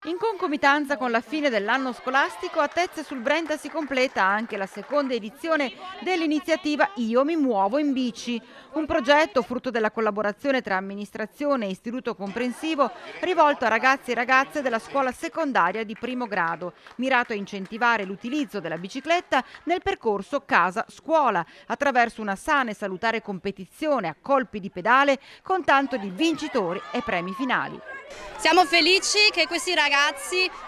In concomitanza con la fine dell'anno scolastico, a Tezze sul Brenta si completa anche la seconda edizione dell'iniziativa Io mi muovo in bici, un progetto frutto della collaborazione tra amministrazione e istituto comprensivo rivolto a ragazzi e ragazze della scuola secondaria di primo grado, mirato a incentivare l'utilizzo della bicicletta nel percorso casa-scuola, attraverso una sana e salutare competizione a colpi di pedale con tanto di vincitori e premi finali. Siamo felici che questi ragazzi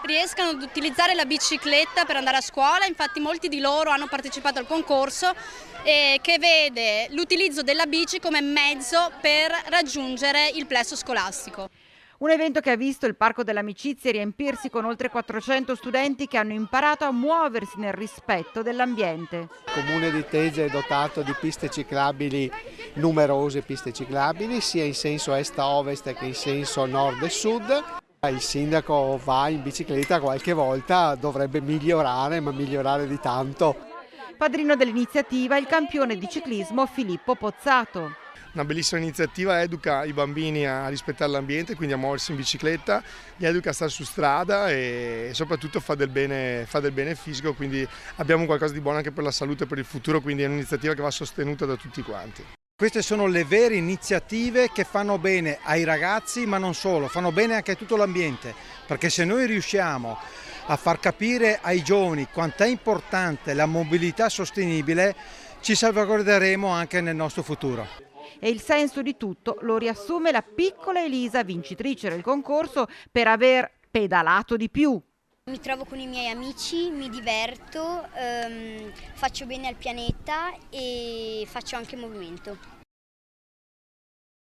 riescano ad utilizzare la bicicletta per andare a scuola, infatti molti di loro hanno partecipato al concorso che vede l'utilizzo della bici come mezzo per raggiungere il plesso scolastico. Un evento che ha visto il Parco delle Amicizie riempirsi con oltre 400 studenti che hanno imparato a muoversi nel rispetto dell'ambiente. Il comune di Tezze è dotato di piste ciclabili, numerose piste ciclabili, sia in senso est a ovest che in senso nord e sud. Il sindaco va in bicicletta qualche volta, dovrebbe migliorare, ma migliorare di tanto. Padrino dell'iniziativa il campione di ciclismo Filippo Pozzato. Una bellissima iniziativa, educa i bambini a rispettare l'ambiente, quindi a muoversi in bicicletta, li educa a stare su strada e soprattutto fa del bene fisico, quindi abbiamo qualcosa di buono anche per la salute e per il futuro, quindi è un'iniziativa che va sostenuta da tutti quanti. Queste sono le vere iniziative che fanno bene ai ragazzi, ma non solo, fanno bene anche a tutto l'ambiente, perché se noi riusciamo a far capire ai giovani quanto è importante la mobilità sostenibile, ci salvaguarderemo anche nel nostro futuro. E il senso di tutto lo riassume la piccola Elisa, vincitrice del concorso per aver pedalato di più. Mi trovo con i miei amici, mi diverto, faccio bene al pianeta e faccio anche movimento.